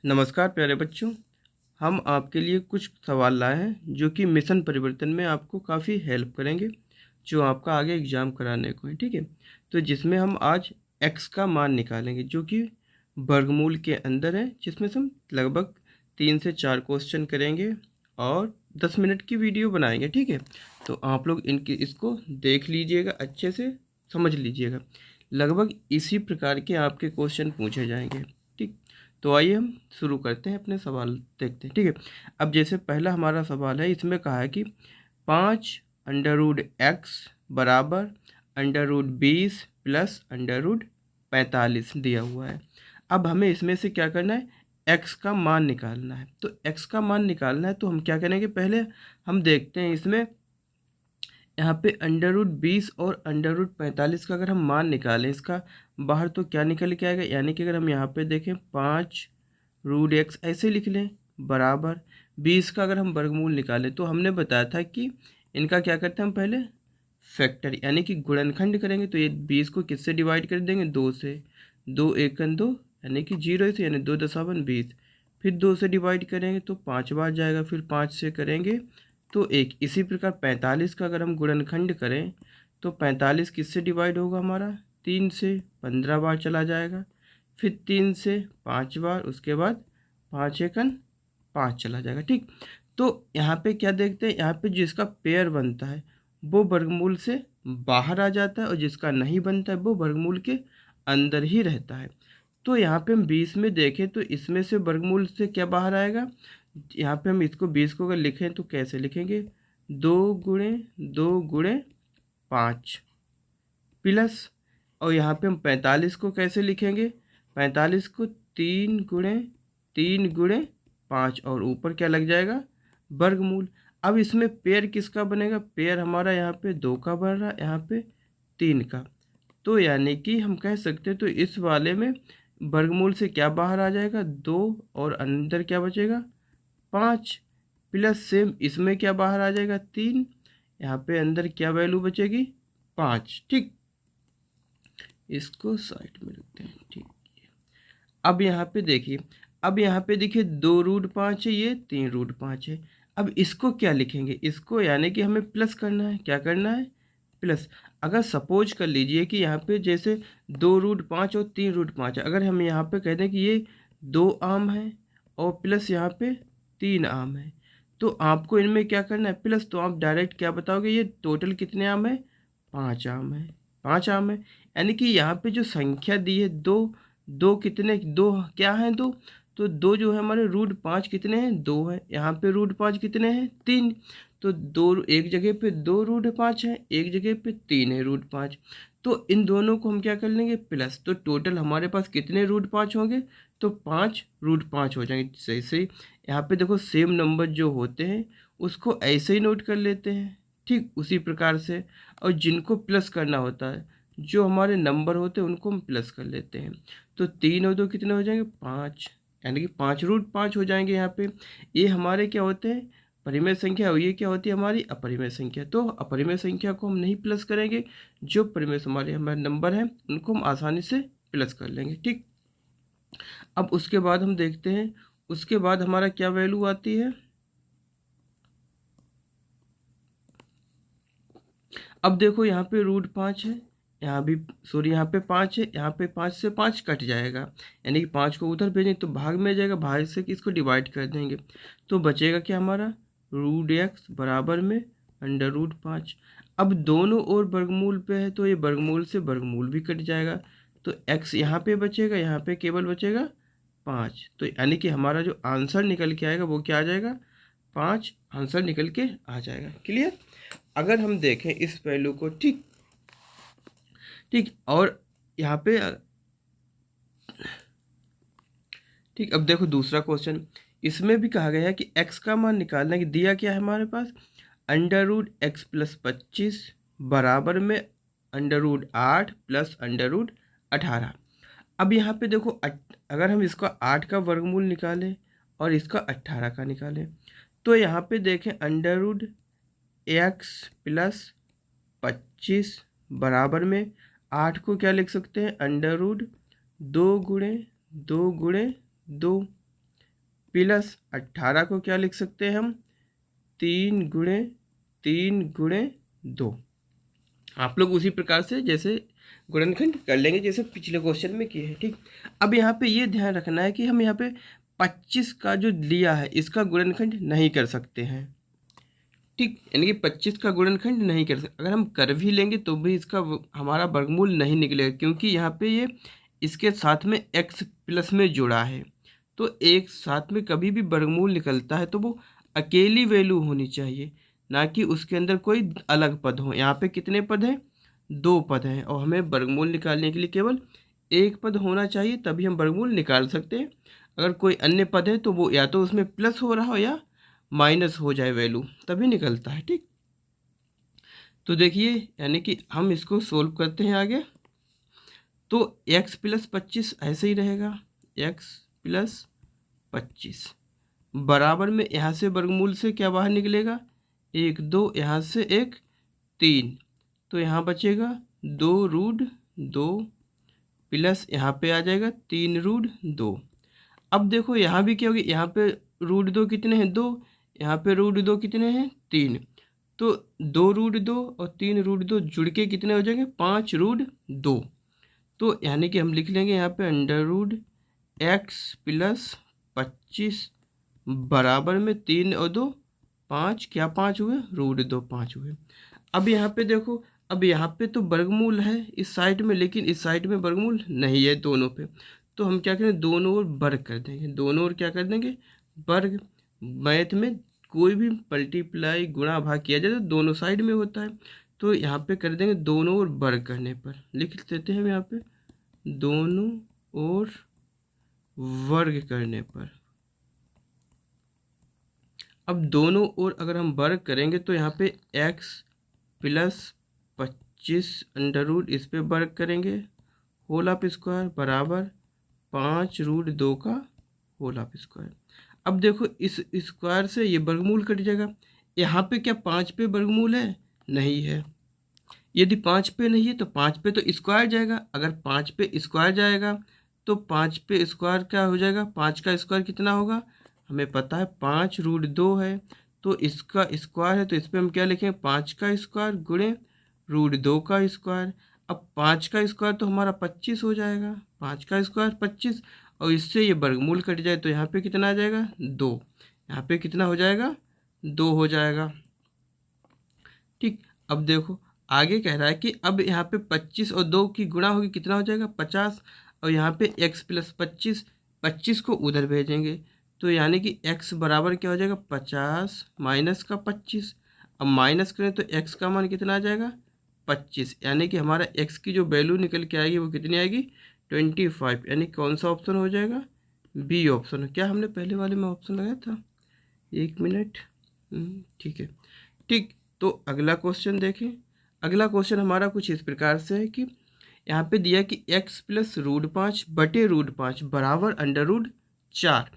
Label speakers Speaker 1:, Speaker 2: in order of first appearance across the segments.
Speaker 1: नमस्कार प्यारे बच्चों। हम आपके लिए कुछ सवाल लाए हैं जो कि मिशन परिवर्तन में आपको काफ़ी हेल्प करेंगे, जो आपका आगे एग्ज़ाम कराने को है। ठीक है, तो जिसमें हम आज x का मान निकालेंगे जो कि वर्गमूल के अंदर है, जिसमें से हम लगभग 3 से 4 क्वेश्चन करेंगे और 10 मिनट की वीडियो बनाएंगे। ठीक है, तो आप लोग इसको देख लीजिएगा, अच्छे से समझ लीजिएगा। लगभग इसी प्रकार के आपके क्वेश्चन पूछे जाएंगे। ठीक, तो आइए हम शुरू करते हैं, अपने सवाल देखते हैं। ठीक है, अब जैसे पहला हमारा सवाल है, इसमें कहा है कि 5√x बराबर √20 प्लस √45 दिया हुआ है। अब हमें इसमें से क्या करना है, x का मान निकालना है। तो x का मान निकालना है तो हम क्या करेंगे, पहले हम देखते हैं इसमें यहाँ पे √20 और √45 का अगर हम मान निकालें इसका बाहर, तो क्या निकल के आएगा। यानी कि अगर हम यहाँ पे देखें 5√x ऐसे लिख लें बराबर 20 का अगर हम वर्गमूल निकालें, तो हमने बताया था कि इनका क्या करते हैं, हम पहले फैक्टर यानी कि गुणनखंड करेंगे। तो ये 20 को किससे डिवाइड कर देंगे, 2 से। 2 एकन 2 यानी कि 0 से, यानी 2 × 20। फिर 2 से डिवाइड करेंगे तो 5 बार जाएगा, फिर 5 से करेंगे तो 1। इसी प्रकार 45 का अगर हम गुणनखंड करें तो 45 किससे डिवाइड होगा हमारा, 3 से। 15 बार चला जाएगा, फिर 3 से 5 बार, उसके बाद 5 एकन 5 चला जाएगा। ठीक, तो यहाँ पे क्या देखते हैं, यहाँ पे जिसका पेयर बनता है वो वर्गमूल से बाहर आ जाता है और जिसका नहीं बनता है वो वर्गमूल के अंदर ही रहता है। तो यहाँ पे हम 20 में देखें तो इसमें से वर्गमूल से क्या बाहर आएगा, यहाँ पे हम इसको 20 को अगर लिखें तो कैसे लिखेंगे, 2 × 2 × 5 प्लस, और यहाँ पे हम 45 को कैसे लिखेंगे, 45 को 3 × 3 × 5 और ऊपर क्या लग जाएगा, वर्गमूल। अब इसमें पेयर किसका बनेगा, पेयर हमारा यहाँ पे 2 का बन रहा है, यहाँ पे 3 का। तो यानी कि हम कह सकते हैं, तो इस वाले में वर्गमूल से क्या बाहर आ जाएगा, 2, और अंदर क्या बचेगा, 5। प्लस सेम इसमें क्या बाहर आ जाएगा, 3। यहाँ पे अंदर क्या वैल्यू बचेगी, 5। ठीक, इसको साइड में रखते हैं। ठीक, अब यहाँ पे देखिए, अब यहाँ पे देखिए 2√5 है, ये 3√5 है। अब इसको क्या लिखेंगे, इसको यानी कि हमें प्लस करना है। क्या करना है, प्लस। अगर सपोज कर लीजिए कि यहाँ पे जैसे 2√5 और 3√5, अगर हम यहाँ पे कह दें कि ये 2 आम है और प्लस यहाँ पे 3 आम है, तो आपको इनमें क्या करना है, प्लस। तो आप डायरेक्ट क्या बताओगे, ये टोटल कितने आम है, 5 आम है। 5 आम है, यानी कि यहाँ पे जो संख्या दी है, दो, दो कितने, दो क्या है, दो। तो दो जो है हमारे √5 कितने हैं, 2 है। यहाँ पे √5 कितने हैं, 3। तो दो, एक जगह पे 2√5 है, एक जगह पे 3 है √5। तो इन दोनों को हम क्या कर लेंगे, प्लस। तो टोटल हमारे पास कितने √5 होंगे, तो 5√5 हो जाएंगे। सही सही, यहाँ पे देखो सेम नंबर जो होते हैं उसको ऐसे ही नोट कर लेते हैं। ठीक, उसी प्रकार से। और जिनको प्लस करना होता है, जो हमारे नंबर होते हैं उनको हम प्लस कर लेते हैं। तो 3 और 2 कितने हो जाएंगे, 5, यानी कि 5√5 हो जाएंगे। यहाँ पे ये हमारे क्या होते हैं, परिमेय संख्या, और ये क्या होती है, हमारी अपरिमेय संख्या। तो अपरिमेय संख्या को हम नहीं प्लस करेंगे, जो परिमेय हमारे नंबर हैं उनको हम आसानी से प्लस कर लेंगे। ठीक, अब उसके बाद हम देखते हैं, उसके बाद हमारा क्या वैल्यू आती है। अब देखो यहाँ पे √5 है, यहाँ भी, सॉरी, यहाँ पे 5 है, यहाँ पे 5 से 5 कट जाएगा, यानी कि 5 को उधर भेजेंगे तो भाग में जाएगा, भाग से इसको डिवाइड कर देंगे तो बचेगा क्या हमारा, √x बराबर में √5। अब दोनों ओर वर्गमूल पे है तो ये वर्गमूल से वर्गमूल भी कट जाएगा, तो x यहाँ पे बचेगा, यहाँ पे केवल बचेगा 5। तो यानी कि हमारा जो आंसर निकल के आएगा वो क्या आ जाएगा, 5 आंसर निकल के आ जाएगा। क्लियर। अगर हम देखें इस वैल्यू को, ठीक ठीक, और यहाँ पे ठीक, अब देखो दूसरा क्वेश्चन, इसमें भी कहा गया है कि x का मान निकालना है। कि दिया क्या है हमारे पास, √x + 25 बराबर में √8 + √18। अब यहाँ पे देखो, अगर हम इसका 8 का वर्गमूल निकालें और इसका 18 का निकालें, तो यहाँ पे देखें √x + 25 बराबर में 8 को क्या लिख सकते हैं, √2 × 2 × 2, प्लस 18 को क्या लिख सकते हैं हम, 3 गुणे 2। आप लोग उसी प्रकार से जैसे गुणनखंड कर लेंगे जैसे पिछले क्वेश्चन में किए हैं। ठीक, अब यहाँ पे ये ध्यान रखना है कि हम यहाँ पे 25 का जो लिया है इसका गुणनखंड नहीं कर सकते हैं। ठीक, यानी कि 25 का गुणनखंड नहीं कर सकते। अगर हम कर भी लेंगे तो भी इसका हमारा वर्गमूल नहीं निकलेगा, क्योंकि यहाँ पे ये इसके साथ में x प्लस में जुड़ा है। तो एक साथ में कभी भी वर्गमूल निकलता है तो वो अकेली वैल्यू होनी चाहिए, ना कि उसके अंदर कोई अलग पद हो। यहाँ पे कितने पद हैं, 2 पद हैं, और हमें वर्गमूल निकालने के लिए केवल एक पद होना चाहिए, तभी हम वर्गमूल निकाल सकते हैं। अगर कोई अन्य पद है तो वो या तो उसमें प्लस हो रहा हो या माइनस हो जाए वैल्यू, तभी निकलता है। ठीक, तो देखिए यानी कि हम इसको सोल्व करते हैं आगे। तो x प्लस 25 ऐसे ही रहेगा, x प्लस 25 बराबर में यहाँ से वर्गमूल से क्या बाहर निकलेगा, 1 2, यहाँ से 1 3, तो यहाँ बचेगा 2√2 प्लस यहाँ पे आ जाएगा 3√2। अब देखो यहाँ भी क्या होगी, यहाँ पे √2 कितने हैं, 2, यहाँ पे √2 कितने हैं, 3, तो 2√2 और 3√2 जुड़ के कितने हो जाएंगे, 5√2। तो यानी कि हम लिख लेंगे यहाँ पे √x प्लस 25 बराबर में 3 और 2 5, क्या 5 हुए, √2 5 हुए। अब यहाँ पे देखो, अब यहाँ पे तो वर्गमूल है इस साइड में, लेकिन इस साइड में वर्गमूल नहीं है दोनों पे, तो हम क्या करें, दोनों ओर वर्ग कर देंगे। दोनों ओर क्या कर देंगे, वर्ग। मैथ में कोई भी मल्टीप्लाई गुणा भाग किया जाए तो दोनों साइड में होता है, तो यहाँ पे कर देंगे दोनों ओर वर्ग करने पर। लिख देते हैं यहाँ पे दोनों ओर वर्ग करने पर। अब दोनों ओर अगर हम वर्ग करेंगे तो यहाँ पे x प्लस 25 अंडर रूट इस पे वर्ग करेंगे होल ऑफ स्क्वायर बराबर 5√2 का होल ऑफ स्क्वायर। अब देखो इस स्क्वायर से ये वर्गमूल कट जाएगा। यहाँ पे क्या 5 पे वर्गमूल है, नहीं है। यदि 5 पे नहीं है तो 5 पे तो स्क्वायर जाएगा। अगर 5 पे स्क्वायर जाएगा तो 5 पे स्क्वायर क्या हो जाएगा, 5 का स्क्वायर कितना होगा, हमें पता है 5√2 है, तो इसका स्क्वायर है, तो इस पर हम क्या लिखेंगे, 5 का स्क्वायर गुणे √2 का स्क्वायर। अब 5 का स्क्वायर तो हमारा 25 हो जाएगा, 5 का स्क्वायर 25, और इससे ये वर्गमूल कट जाए तो यहाँ पे कितना आ जाएगा, 2। यहाँ पे कितना हो जाएगा, 2 हो जाएगा। ठीक, अब देखो आगे कह रहा है कि अब यहाँ पे 25 और 2 की गुणा होगी, कितना हो जाएगा, 50, और यहाँ पे x प्लस 25 को उधर भेजेंगे, तो यानी कि x बराबर क्या हो जाएगा, 50 माइनस का 25। अब माइनस करें तो x का मान कितना आ जाएगा, 25, यानी कि हमारा x की जो वैल्यू निकल के आएगी वो कितनी आएगी, 25। यानी कौन सा ऑप्शन हो जाएगा, बी ऑप्शन। क्या हमने पहले वाले में ऑप्शन लगाया था, 1 मिनट, ठीक है। ठीक, तो अगला क्वेश्चन देखें। अगला क्वेश्चन हमारा कुछ इस प्रकार से है कि यहाँ पे दिया कि x प्लस √5 बटे √5 बराबर अंडर रूट 4।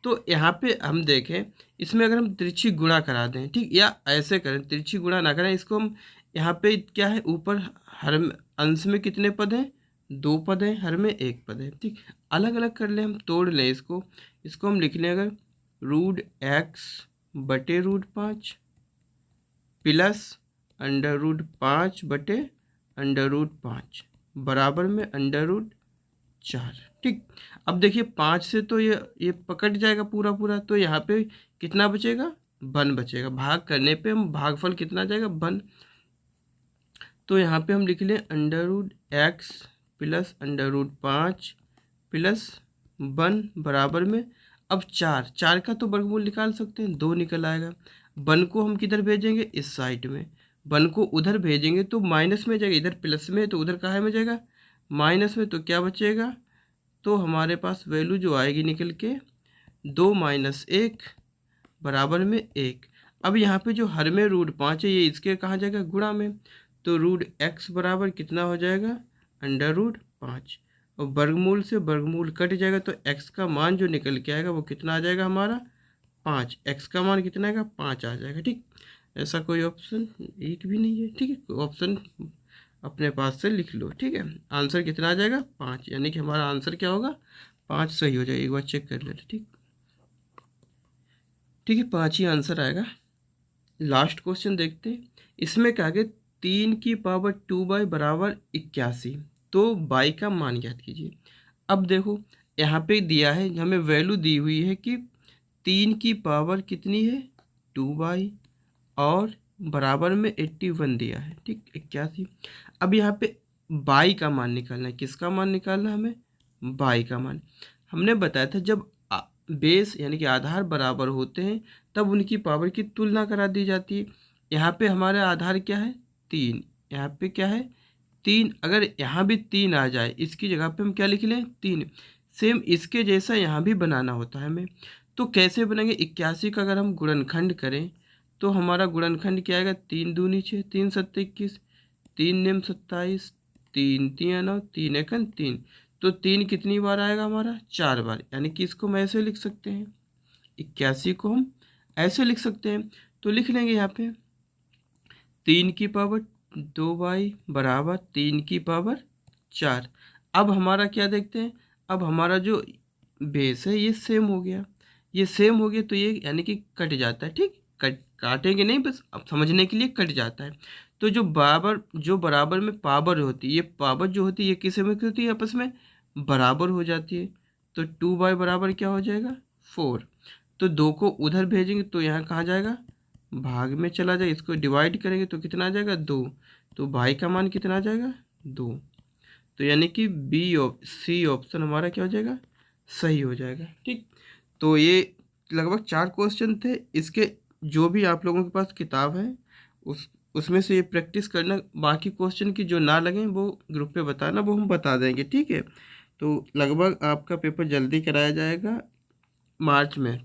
Speaker 1: तो यहाँ पे हम देखें, इसमें अगर हम तिरछी गुणा करा दें, ठीक, या ऐसे करें, तिरछी गुणा ना करें, इसको हम यहाँ पे क्या है, ऊपर हर अंश में कितने पद हैं, 2 पद हैं, हर में 1 पद है। ठीक, अलग अलग कर लें, हम तोड़ लें इसको हम लिख लें अगर √x बटे √5 प्लस अंडर रूट 5 बटे अंडर रूट 5 बराबर में अंडर रूट 4। ठीक, अब देखिए 5 से तो ये पकड़ जाएगा पूरा पूरा, तो यहाँ पे कितना बचेगा, 1 बचेगा। भाग करने पे हम भागफल कितना जाएगा, 1। तो यहाँ पे हम लिख लें under root x plus under root 5 plus 1 बराबर में, अब 4 का तो वर्गमूल निकाल सकते हैं, 2 निकल आएगा। 1 को हम किधर भेजेंगे, इस साइड में। 1 को उधर भेजेंगे तो माइनस में जाएगा, इधर प्लस में है तो उधर कहाँ में जाएगा, माइनस में। तो क्या बचेगा, तो हमारे पास वैल्यू जो आएगी निकल के 2 माइनस 1 बराबर में 1। अब यहाँ पे जो हर में √5 है ये इसके कहाँ जाएगा, गुणा में, तो √x बराबर कितना हो जाएगा, अंडर रूट 5, और वर्गमूल से वर्गमूल कट जाएगा तो x का मान जो निकल के आएगा वो कितना आ जाएगा हमारा, 5। x का मान कितना आएगा, 5 आ जाएगा। ठीक, ऐसा कोई ऑप्शन एक भी नहीं है। ठीक है, ऑप्शन अपने पास से लिख लो। ठीक है, आंसर कितना आ जाएगा, 5, यानी कि हमारा आंसर क्या होगा, 5 सही हो जाएगा। एक बार चेक कर लेते। ठीक, ठीक है, 5 ही आंसर आएगा। लास्ट क्वेश्चन देखते हैं। इसमें क्या है, 3 की पावर 2 बराबर 81। तो बाई का मान ज्ञात कीजिए। अब देखो यहाँ पे दिया है, हमें वैल्यू दी हुई है कि 3 की पावर कितनी है 2 और बराबर में 81 दिया है, ठीक 81। अब यहाँ पे बाई का मान निकालना है। किसका मान निकालना है हमें? बाई का मान। हमने बताया था जब बेस यानी कि आधार बराबर होते हैं तब उनकी पावर की तुलना करा दी जाती है। यहाँ पे हमारा आधार क्या है 3, यहाँ पे क्या है 3। अगर यहाँ भी 3 आ जाए इसकी जगह पे हम क्या लिख लें 3। सेम इसके जैसा यहाँ भी बनाना होता है हमें। तो कैसे बनेंगे? 81 का अगर हम गुणनखंड करें तो हमारा गुणनखंड क्या आएगा? 3 दूनी 6, 3 7 21, 3 निम 27, 3 3 9, 3 1 3। तो 3 कितनी बार आएगा हमारा? 4 बार। यानी कि इसको हम ऐसे लिख सकते हैं, 81 को हम ऐसे लिख सकते हैं। तो लिख लेंगे यहाँ पे 3 की पावर 2 बराबर 3 की पावर 4। अब हमारा क्या देखते हैं, अब हमारा जो बेस है ये सेम हो गया। ये सेम हो गया तो ये यानी कि कट जाता है, ठीक। काटेंगे नहीं, बस अब समझने के लिए कट जाता है। तो जो बराबर में पावर होती है, ये पावर जो होती है ये किस में होती है? आपस में बराबर हो जाती है। तो 2 बराबर क्या हो जाएगा 4। तो 2 को उधर भेजेंगे तो यहाँ कहाँ जाएगा? भाग में चला जाएगा। इसको डिवाइड करेंगे तो कितना आ जाएगा 2। तो भाई का मान कितना आ जाएगा 2। तो यानी कि सी ऑप्शन हमारा क्या हो जाएगा? सही हो जाएगा, ठीक। तो ये लगभग 4 क्वेश्चन थे। इसके जो भी आप लोगों के पास किताब है उसमें से ये प्रैक्टिस करना। बाकी क्वेश्चन की जो ना लगे वो ग्रुप पे बताना, वो हम बता देंगे, ठीक है। तो लगभग आपका पेपर जल्दी कराया जाएगा मार्च में।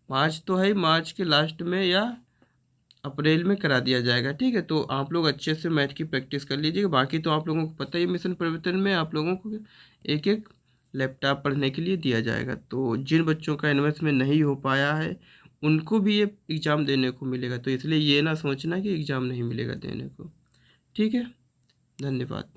Speaker 1: मार्च तो है, मार्च के लास्ट में या अप्रैल में करा दिया जाएगा, ठीक है। तो आप लोग अच्छे से मैथ की प्रैक्टिस कर लीजिएगा। बाकी तो आप लोगों को पता ही, मिशन परिवर्तन में आप लोगों को एक एक लैपटॉप पढ़ने के लिए दिया जाएगा। तो जिन बच्चों का इन्वेस्ट में नहीं हो पाया है उनको भी ये एग्ज़ाम देने को मिलेगा। तो इसलिए ये ना सोचना कि एग्ज़ाम नहीं मिलेगा देने को, ठीक है। धन्यवाद।